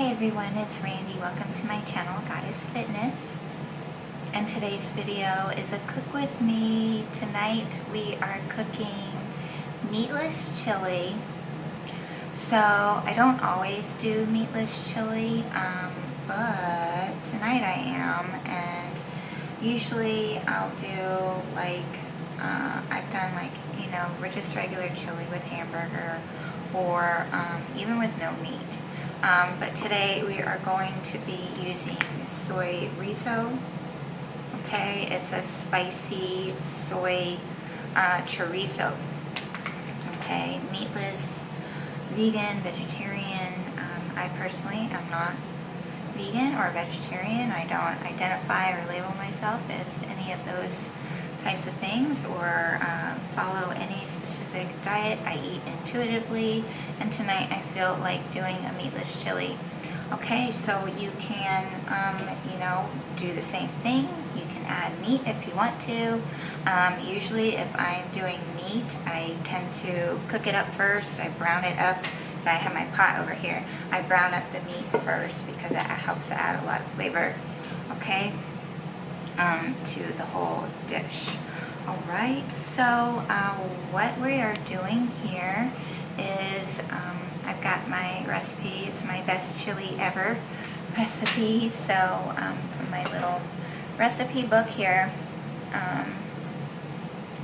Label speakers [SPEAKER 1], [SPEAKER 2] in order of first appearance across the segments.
[SPEAKER 1] Hey everyone, it's Randy. Welcome to my channel, Goddess Fitness. And today's video is a cook with me. Tonight we are cooking meatless chili. So I don't always do meatless chili, but tonight I am. And usually I'll do I've done just regular chili with hamburger or even with no meat. But today we are going to be using soy riso. Okay, it's a spicy soy chorizo. Okay, meatless, vegan, vegetarian. I personally am not vegan or vegetarian. I don't identify or label myself as any of those types of things or follow any specific diet. I eat intuitively, and tonight I feel like doing a meatless chili. Okay, so you can do the same thing. You can add meat if you want to. Usually if I'm doing meat, I tend to cook it up first. I brown it up. So I have my pot over here. I brown up the meat first because it helps to add a lot of flavor, okay, to the whole dish. Alright, so what we are doing here is I've got my recipe. It's my best chili ever recipe. So from my little recipe book here.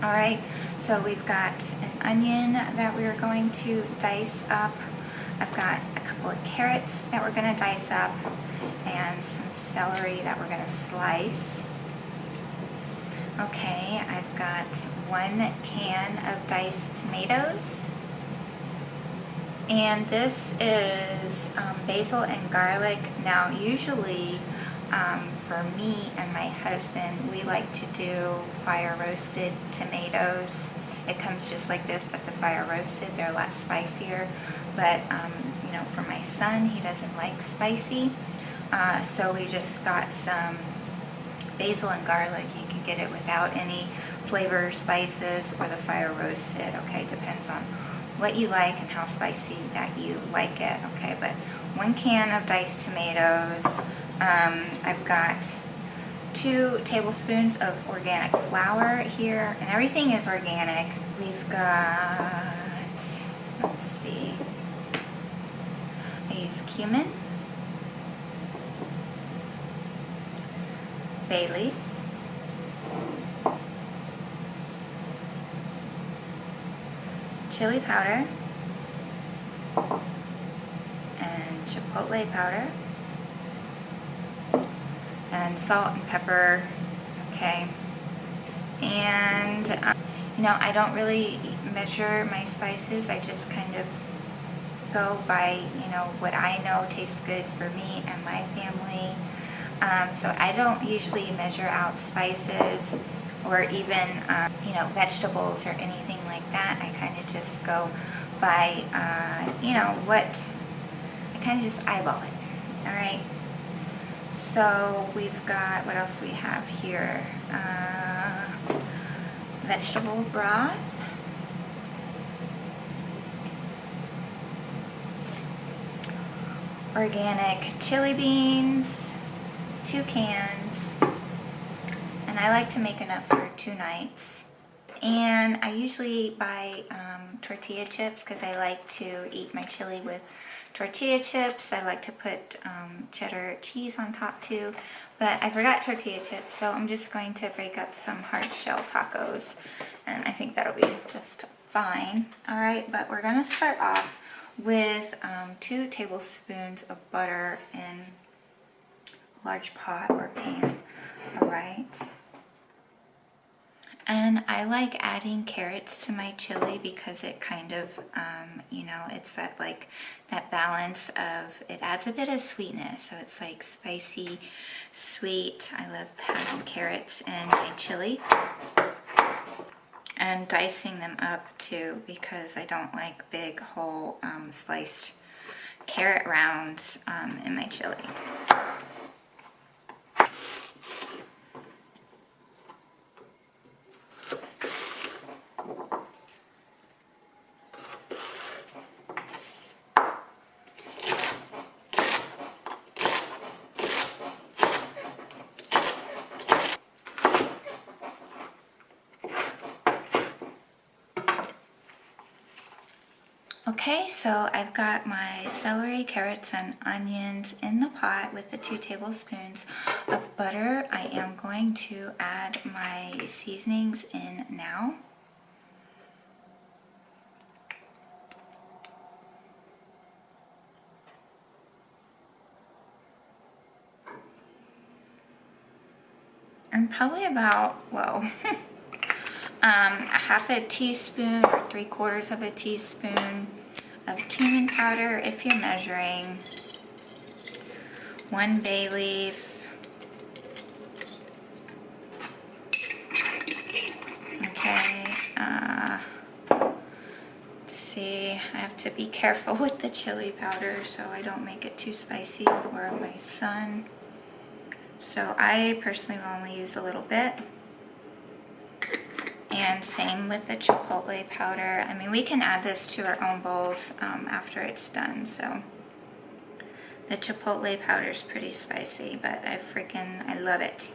[SPEAKER 1] Alright, so we've got an onion that we are going to dice up. I've got a couple of carrots that we're going to dice up and some celery that we're going to slice. Okay, I've got 1 can of diced tomatoes. And this is basil and garlic. Now, usually for me and my husband, we like to do fire roasted tomatoes. It comes just like this, but the fire roasted, they're a lot spicier. But, for my son, he doesn't like spicy. So we just got some basil and garlic. You can get it without any flavor, spices, or the fire roasted. Okay, depends on what you like and how spicy that you like it. Okay, but 1 can of diced tomatoes. I've got 2 tablespoons of organic flour here, and everything is organic. We've got, let's see, I use cumin, bay leaf, chili powder, and chipotle powder, and salt and pepper. Okay, and I don't really measure my spices. I just kind of go by what I know tastes good for me and my family. So I don't usually measure out spices or even vegetables or anything like that. I kind of just go by I kind of just eyeball it. All right, so we've got, what else do we have here? Vegetable broth, organic chili beans, 2 cans, and I like to make enough for 2 nights. And I usually buy tortilla chips because I like to eat my chili with tortilla chips. I like to put cheddar cheese on top too, but I forgot tortilla chips, so I'm just going to break up some hard shell tacos, and I think that'll be just fine. Alright, but we're going to start off with 2 tablespoons of butter in a large pot or pan. Alright. And I like adding carrots to my chili because it kind of, it's that balance of, it adds a bit of sweetness. So it's like spicy, sweet. I love having carrots in my chili. And dicing them up too, because I don't like big whole sliced carrot rounds in my chili. Okay, so I've got my celery, carrots, and onions in the pot with the 2 tablespoons of butter. I am going to add my seasonings in now. And probably about, well, a half a teaspoon or 3/4 of a teaspoon of cumin powder if you're measuring, 1 bay leaf, okay, let's see, I have to be careful with the chili powder so I don't make it too spicy for my son. So I personally will only use a little bit. And same with the chipotle powder. I mean, we can add this to our own bowls after it's done. So the chipotle powder is pretty spicy, but I love it.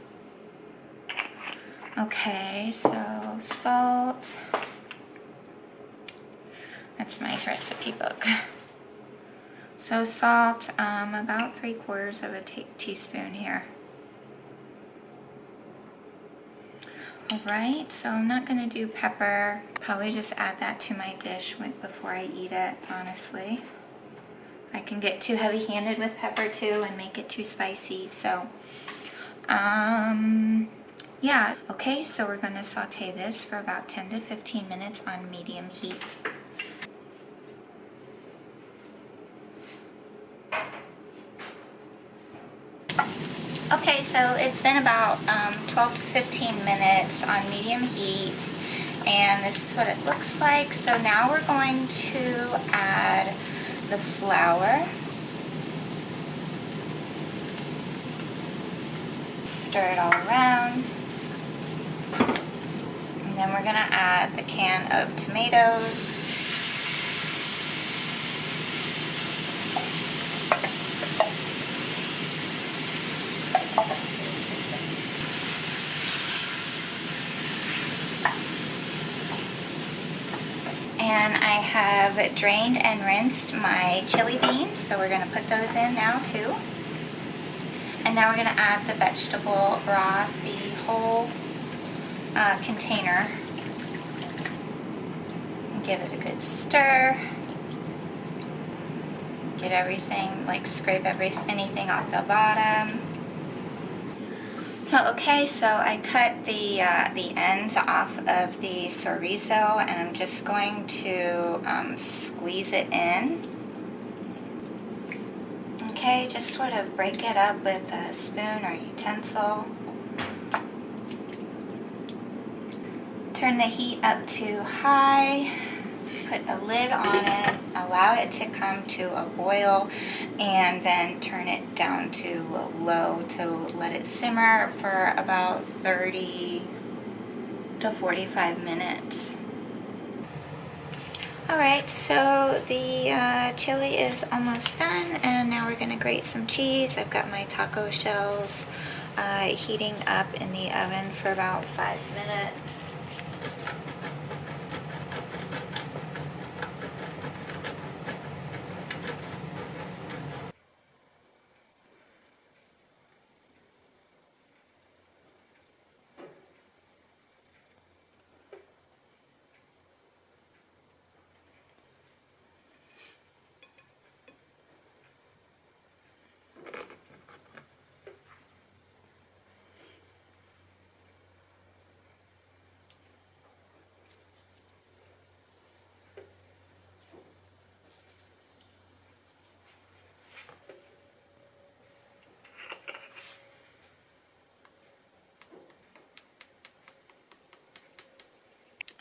[SPEAKER 1] Okay, so salt. That's my recipe book. So salt, about 3/4 of a teaspoon here. Alright, so I'm not going to do pepper. Probably just add that to my dish before I eat it, honestly. I can get too heavy-handed with pepper too and make it too spicy, so yeah. Okay, so we're going to saute this for about 10 to 15 minutes on medium heat. Okay, so it's been about 12 to 15 minutes on medium heat, and this is what it looks like. So now we're going to add the flour. Stir it all around. And then we're going to add the can of tomatoes. And I have drained and rinsed my chili beans, so we're going to put those in now too. And now we're going to add the vegetable broth, the whole container. And give it a good stir. Get everything, like scrape anything off the bottom. Okay, so I cut the ends off of the chorizo, and I'm just going to squeeze it in. Okay, just sort of break it up with a spoon or utensil. Turn the heat up to high. Put a lid on it, allow it to come to a boil, and then turn it down to low to let it simmer for about 30 to 45 minutes. Alright, so the chili is almost done, and now we're going to grate some cheese. I've got my taco shells heating up in the oven for about 5 minutes.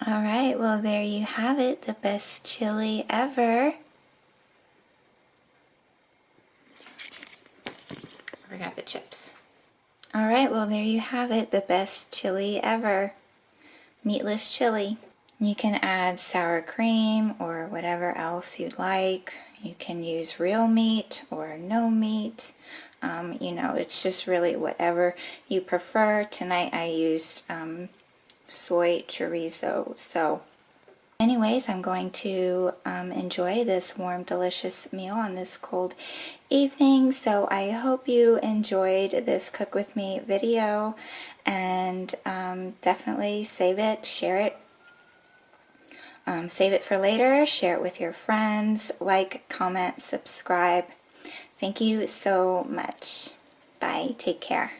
[SPEAKER 1] Alright, well there you have it, the best chili ever. I forgot the chips. Alright, well there you have it, the best chili ever. Meatless chili. You can add sour cream or whatever else you'd like. You can use real meat or no meat. You know, it's just really whatever you prefer. Tonight I used soy chorizo. So Anyways, I'm going to enjoy this warm, delicious meal on this cold evening. So I hope you enjoyed this Cook With Me video, and definitely save it, share it. Save it for later, share it with your friends, like, comment, subscribe. Thank you so much. Bye. Take care.